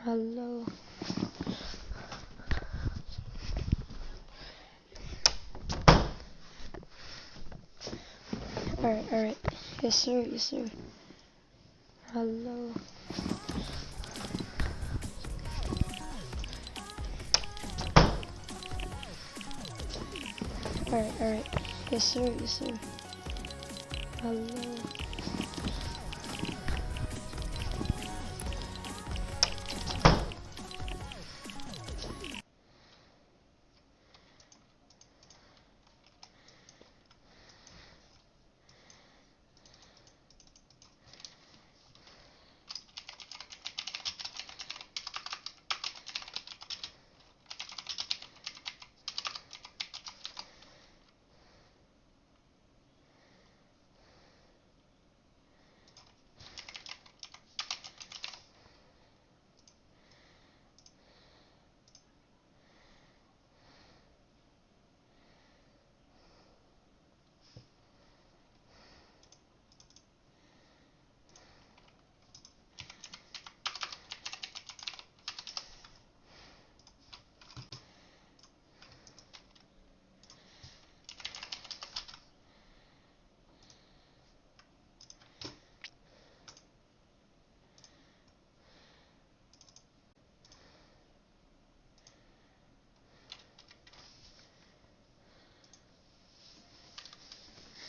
Hello. Alright. Yes sir. Hello. Alright. Yes sir. Hello.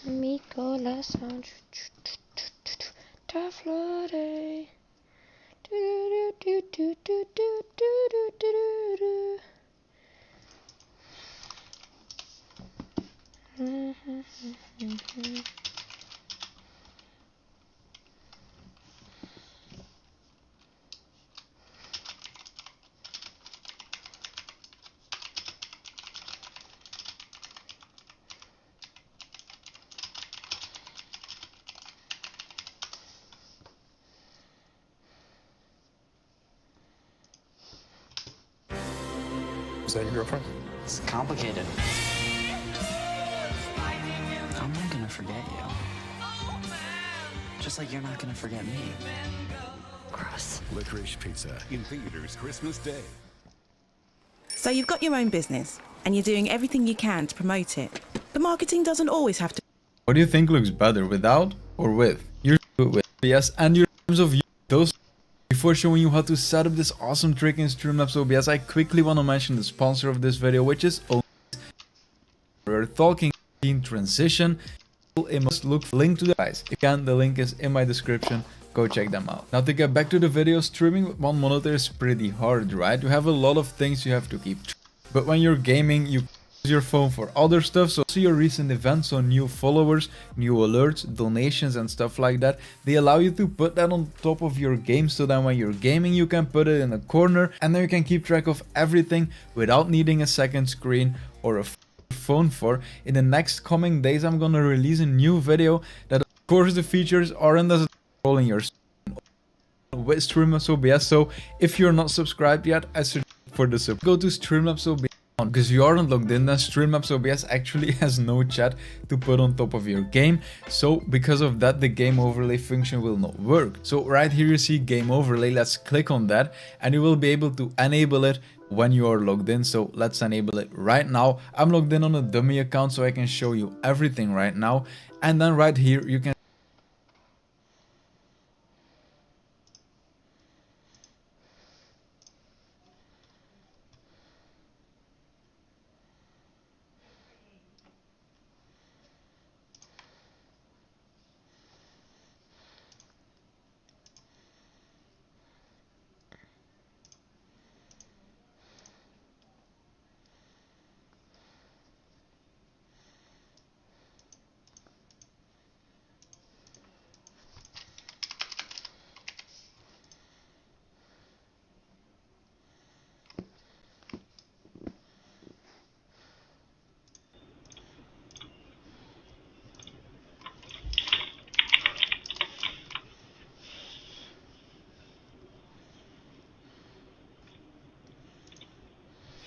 Mi corazón está flore. Is that your girlfriend? It's complicated. I'm not gonna forget you. Just like you're not gonna forget me. Gross. Licorice Pizza in theaters Christmas Day. So you've got your own business, and you're doing everything you can to promote it. The marketing doesn't always have to... What do you think looks better, without or with? You're with. Yes, and your terms of use those. Before showing you how to set up this awesome trick in Streamlabs OBS, I quickly want to mention the sponsor of this video, which is OBS. We're talking in transition. It must look link to the guys. Again, the link is in my description. Go check them out. Now to get back to the video, streaming with one monitor is pretty hard, right? You have a lot of things you have to keep track. But when you're gaming, you use your phone for other stuff, so see your recent events on new followers, new alerts, donations and stuff like that. They allow you to put that on top of your game, so that when you're gaming you can put it in a corner and then you can keep track of everything without needing a second screen or a phone for. In the next coming days I'm gonna release a new video that, of course, the features aren't as rolling your with Streamlabs OBS, so if you're not subscribed yet, I suggest for the sub. Go to Streamlabs OBS. Because you aren't logged in, then Streamlabs OBS actually has no chat to put on top of your game. So because of that, the game overlay function will not work. So right here you see game overlay. Let's click on that and you will be able to enable it when you are logged in. So let's enable it right now. I'm logged in on a dummy account, so I can show you everything right now. And then right here you can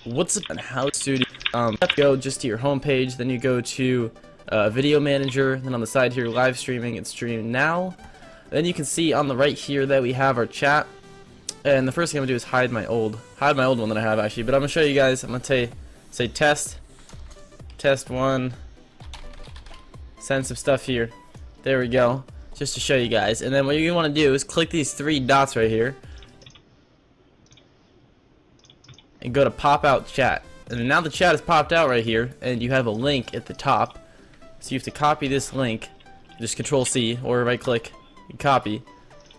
What's up and how to go just to your home page, then you go to video manager, then on the side here live streaming and stream now. Then you can see on the right here that we have our chat. And the first thing I'm gonna do is hide my old one that I have actually. But I'm gonna show you guys. I'm gonna say test 1. Send some stuff here. There we go. Just to show you guys. And then what you want to do is click these 3 dots right here and go to pop out chat. And now the chat is popped out right here, and you have a link at the top. So you have to copy this link. Just Control C or right click and copy,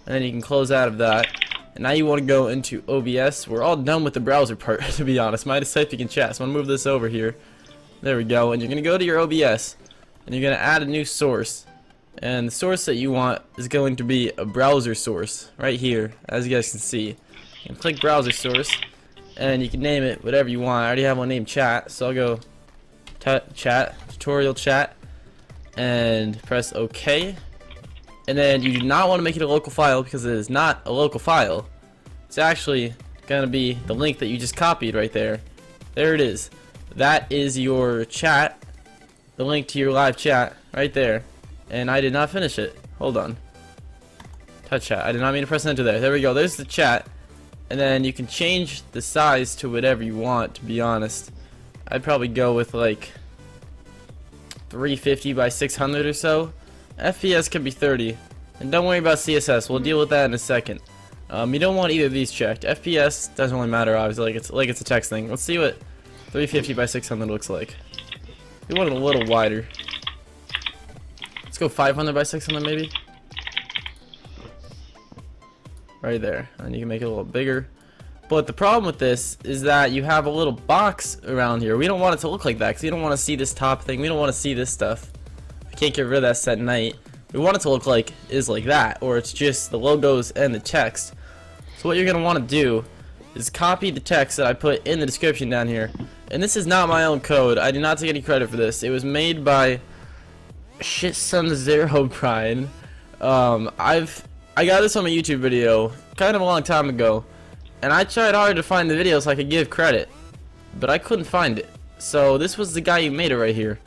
and then you can close out of that. And now you want to go into OBS. We're all done with the browser part, to be honest. Might have typing in chat, so I'm gonna move this over here. There we go. And you're gonna go to your OBS, and you're gonna add a new source. And the source that you want is going to be a browser source right here, as you guys can see. You can click browser source, and you can name it whatever you want. I already have one named chat, so I'll go chat, tutorial chat, and press OK. And then you do not want to make it a local file, because it is not a local file. It's actually gonna be the link that you just copied right there. There it is. That is your chat, the link to your live chat right there. And I did not finish it. Hold on. Touch chat. I did not mean to press enter there. There we go. There's the chat. And then you can change the size to whatever you want, to be honest. I'd probably go with like 350 by 600 or so. FPS can be 30. And don't worry about CSS. We'll deal with that in a second. You don't want either of these checked. FPS doesn't really matter, obviously. It's a text thing. Let's see what 350 by 600 looks like. We want it a little wider. Let's go 500 by 600 maybe. Right there. And you can make it a little bigger. But the problem with this is that you have a little box around here. We don't want it to look like that, because you don't want to see this top thing. We don't want to see this stuff. We can't get rid of that set night. We want it to look like that, or it's just the logos and the text. So what you're going to want to do is copy the text that I put in the description down here. And this is not my own code. I do not take any credit for this. It was made by Shitsun0 Brian. I got this on a YouTube video kind of a long time ago, and I tried hard to find the video so I could give credit, but I couldn't find it. So this was the guy who made it right here.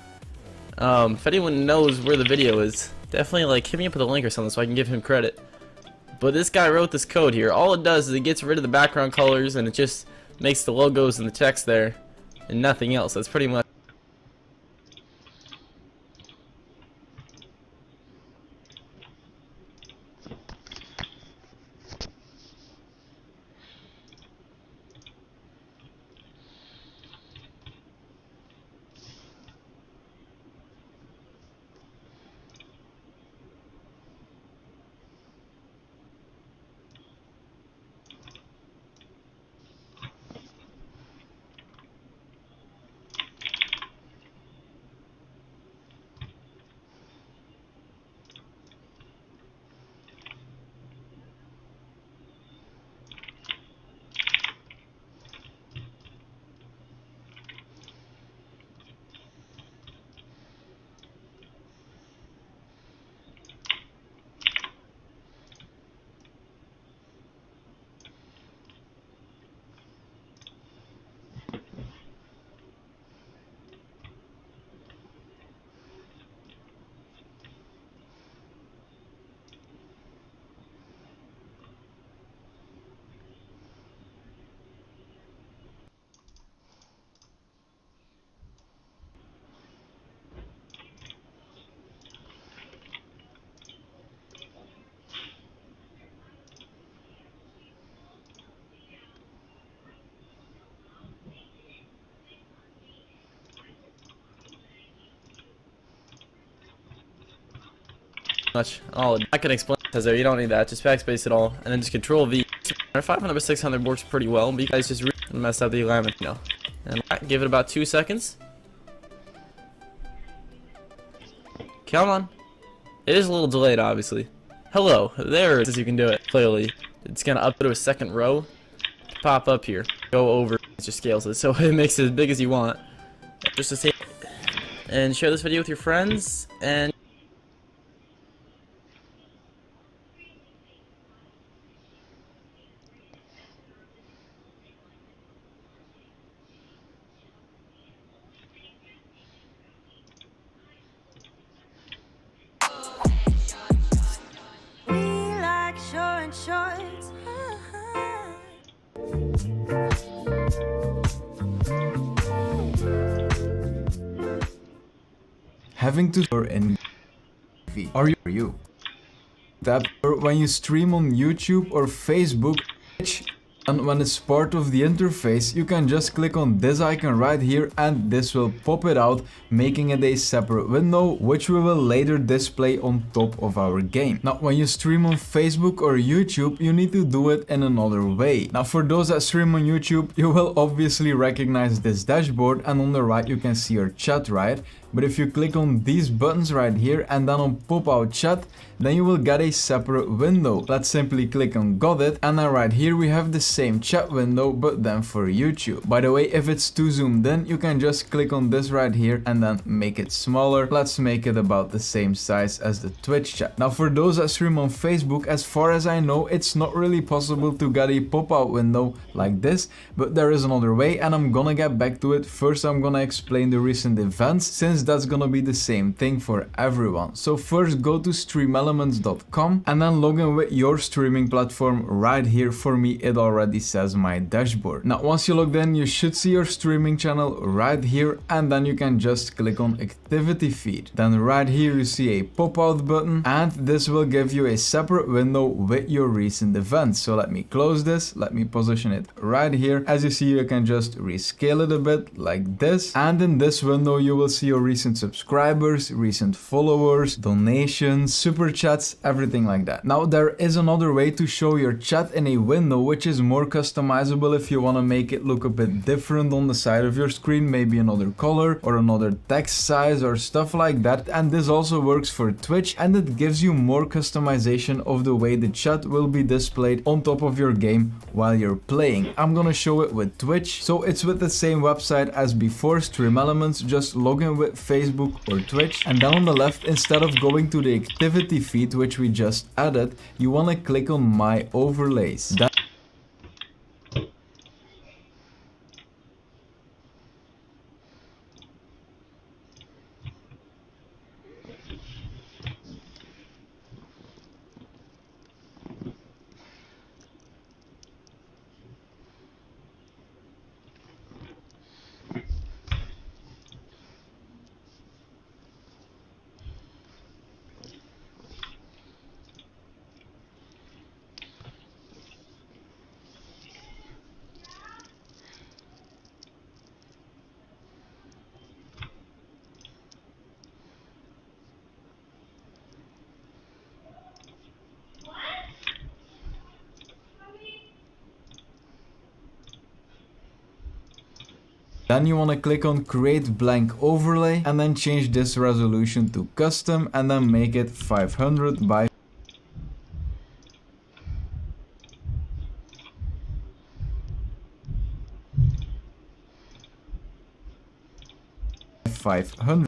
If anyone knows where the video is, definitely like hit me up with a link or something so I can give him credit. But this guy wrote this code here. All it does is it gets rid of the background colors, and it just makes the logos and the text there and nothing else. That's pretty much much. Oh, I can explain it there. You don't need that. Just backspace it all, and then just Control V. 500 by 600 works pretty well, but you guys just messed up the alignment, you know. And give it about 2 seconds. Come on. It is a little delayed, obviously. Hello. There it is. You can do it clearly. It's gonna up to a second row. Pop up here. Go over. It just scales it, so it makes it as big as you want. Just to say, and share this video with your friends and. We like short shorts. Having to store in feed. Are you? Tap when you stream on YouTube or Facebook, and when it's part of the interface, you can just click on this icon right here and this will pop it out, making it a separate window, which we will later display on top of our game. Now, when you stream on Facebook or YouTube, you need to do it in another way. Now, for those that stream on YouTube, you will obviously recognize this dashboard, and on the right you can see your chat, right? But if you click on these buttons right here and then on pop out chat, then you will get a separate window. Let's simply click on got it, and then right here we have the same chat window, but then for YouTube. By the way, if it's too zoomed in, you can just click on this right here and then make it smaller. Let's make it about the same size as the Twitch chat. Now, for those that stream on Facebook, as far as I know, it's not really possible to get a pop-out window like this, but there is another way, and I'm gonna get back to it. First, I'm gonna explain the recent events, since that's gonna be the same thing for everyone. So first, go to streamelements.com and then log in with your streaming platform right here. For me, it already says my dashboard. Now, once you logged in, you should see your streaming channel right here, and then you can just click on activity feed. Then right here you see a pop-out button, and this will give you a separate window with your recent events. So let me close this, let me position it right here. As you see, you can just rescale it a bit like this, and in this window you will see your recent subscribers, recent followers, donations, super chats, everything like that. Now, there is another way to show your chat in a window, which is more customizable if you want to make it look a bit different on the side of your screen, maybe another color or another text size or stuff like that. And this also works for Twitch, and it gives you more customization of the way the chat will be displayed on top of your game while you're playing. I'm gonna show it with Twitch. So it's with the same website as before, Stream Elements. Just log in with Facebook or Twitch, and then on the left, instead of going to the activity feed which we just added, you want to click on my overlays. Then you want to click on create blank overlay and then change this resolution to custom and then make it 500 by 500.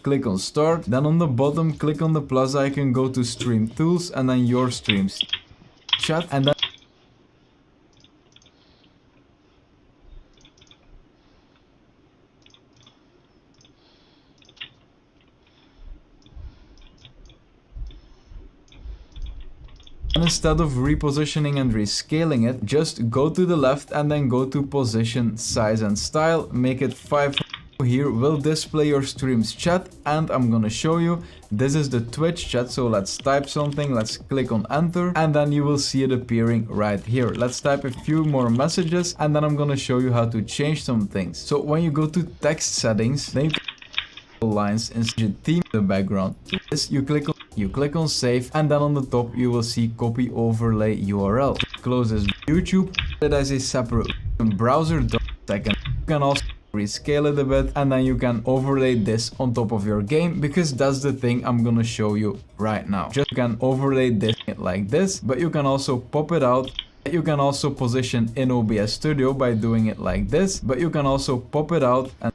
Click on start, then on the bottom click on the plus icon, go to stream tools and then your streams chat, and then instead of repositioning and rescaling it, just go to the left and then go to position, size and style, make it 500. Here will display your streams chat, and I'm gonna show you. This is the Twitch chat, so let's type something, let's click on enter, and then you will see it appearing right here. Let's type a few more messages, and then I'm gonna show you how to change some things. So when you go to text settings, then you can lines and theme the background. This you click on save, and then on the top you will see copy overlay URL. Close this YouTube, it as a separate browser. Second, you can also rescale it a bit, and then you can overlay this on top of your game, because that's the thing I'm gonna show you right now. Just you can overlay this like this, but you can also pop it out. You can also position in OBS Studio by doing it like this, but you can also pop it out and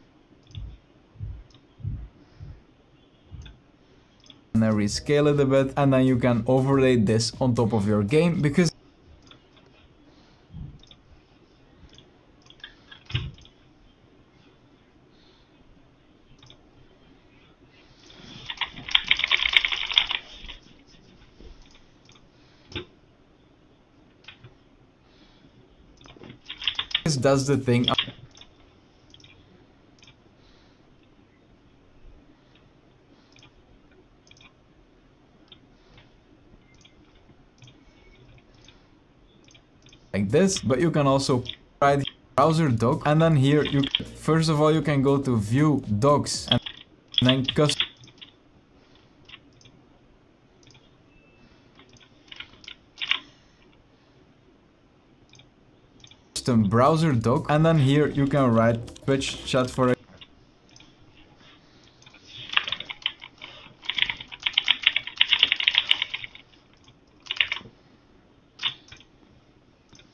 then rescale it a bit, and then you can overlay this on top of your game, because that's the thing. Like this, but you can also right here, browser doc, and then here you first of all you can go to view docs and then custom browser doc, and then here you can write Twitch chat for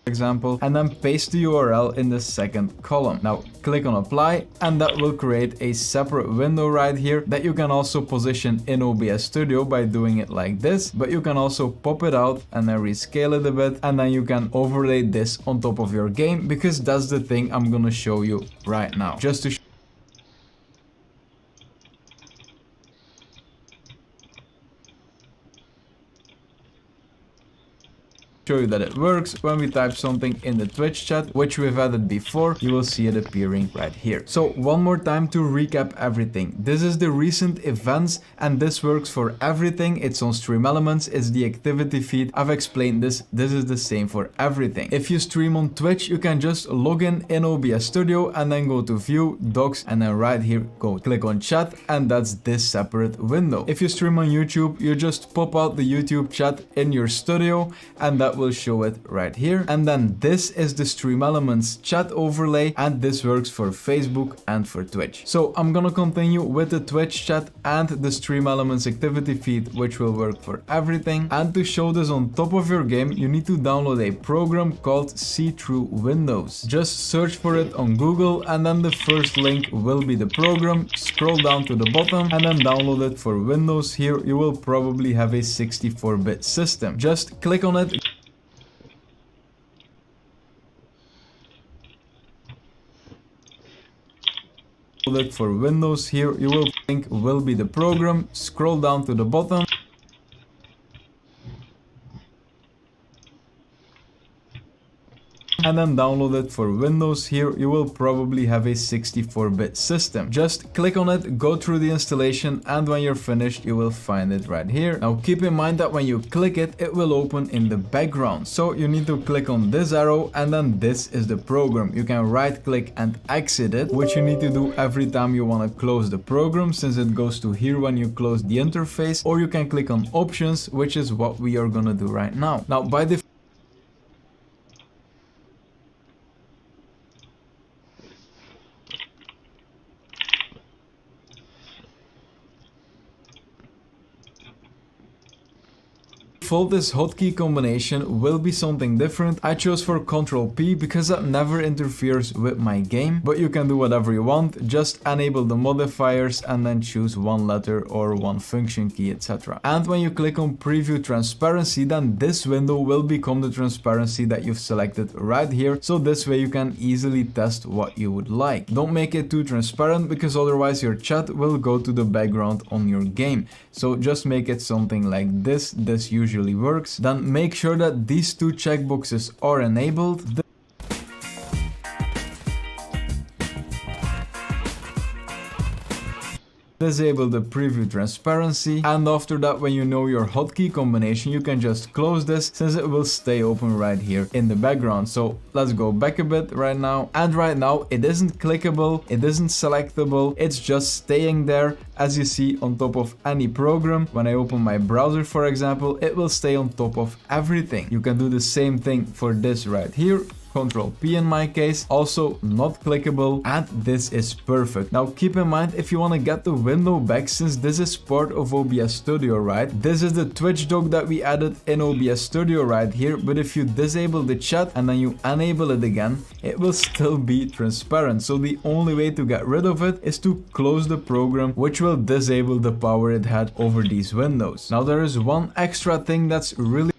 example, and then paste the URL in the second column. Now click on apply, and that will create a separate window right here that you can also position in OBS Studio by doing it like this, but you can also pop it out and then rescale it a bit, and then you can overlay this on top of your game, because that's the thing I'm gonna show you right now. Just to show you that it works, when we type something in the Twitch chat, which we've added before, you will see it appearing right here. So one more time to recap everything. This is the recent events, and this works for everything. It's on Stream Elements, it's the activity feed. I've explained this. This is the same for everything. If you stream on Twitch, you can just log in OBS Studio and then go to view docs, and then right here go click on chat, and that's this separate window. If you stream on YouTube, you just pop out the YouTube chat in your studio, and that will show it right here. And then this is the Stream Elements chat overlay, and this works for Facebook and for Twitch. So I'm gonna continue with the Twitch chat and the Stream Elements activity feed, which will work for everything. And to show this on top of your game, you need to download a program called See-Through Windows. Just search for it on Google, and then the first link will be the program. Scroll down to the bottom and then download it for Windows. Here you will probably have a 64-bit system. Just click on it. For Windows, here you will think will be the program. Scroll down to the bottom and then download it for Windows. Here you will probably have a 64-bit system. Just click on it, go through the installation, and when you're finished you will find it right here. Now keep in mind that when you click it, it will open in the background, so you need to click on this arrow, and then this is the program. You can right click and exit it, which you need to do every time you want to close the program, since it goes to here when you close the interface, or you can click on options, which is what we are gonna do right now. Now by default, this hotkey combination will be something different. I chose for Ctrl P because that never interferes with my game, but you can do whatever you want. Just enable the modifiers and then choose one letter or one function key, etc. And when you click on preview transparency, then this window will become the transparency that you've selected right here, so this way you can easily test what you would like. Don't make it too transparent, because otherwise your chat will go to the background on your game. So just make it something like this. This usually works. Then make sure that these two checkboxes are enabled. Disable the preview transparency, and after that, when you know your hotkey combination, you can just close this, since it will stay open right here in the background. So let's go back a bit right now, and right now it isn't clickable, it isn't selectable, it's just staying there as you see on top of any program. When I open my browser, for example, it will stay on top of everything. You can do the same thing for this right here. Ctrl P in my case, also not clickable, and this is perfect. Now keep in mind, if you want to get the window back, since this is part of OBS Studio, right? This is the Twitch dock that we added in OBS Studio right here, but if you disable the chat and then you enable it again, it will still be transparent. So the only way to get rid of it is to close the program, which will disable the power it had over these windows. Now there is one extra thing that's really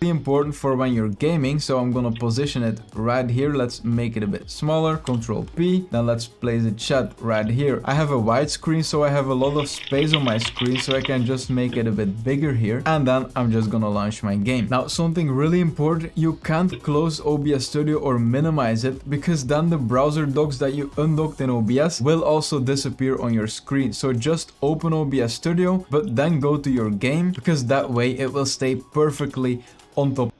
important for when you're gaming, so I'm gonna position it right here. Let's make it a bit smaller. Control P. Then let's place the chat right here. I have a wide screen, so I have a lot of space on my screen, so I can just make it a bit bigger here, and then I'm just gonna launch my game. Now, something really important, you can't close OBS Studio or minimize it, because then the browser docs that you undocked in OBS will also disappear on your screen. So just open OBS Studio, but then go to your game, because that way it will stay perfectly on top.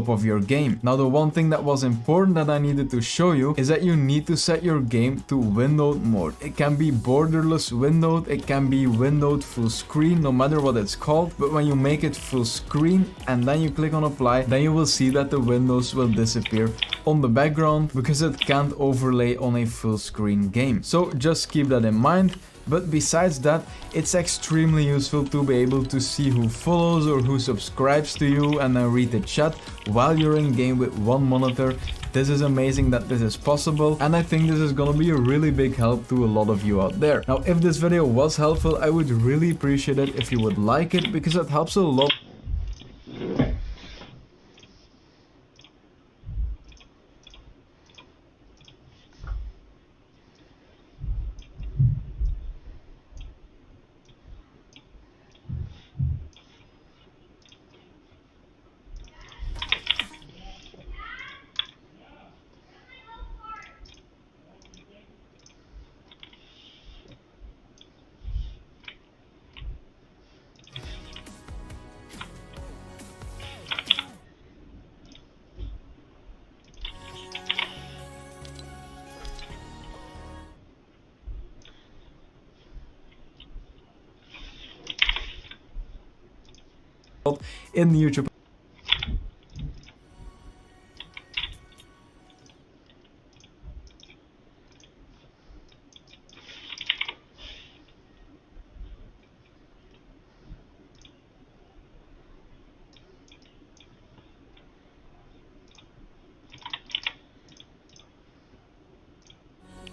Of your game. Now, the one thing that was important that I needed to show you is that you need to set your game to windowed mode. It can be borderless windowed, it can be windowed full screen, no matter what it's called, but when you make it full screen and then you click on apply, then you will see that the windows will disappear on the background because it can't overlay on a full screen game. So just keep that in mind. But besides that, it's extremely useful to be able to see who follows or who subscribes to you and then read the chat while you're in game with one monitor. This is amazing that this is possible, and I think this is gonna be a really big help to a lot of you out there. Now, if this video was helpful, I would really appreciate it if you would like it, because it helps a lot. in the YouTube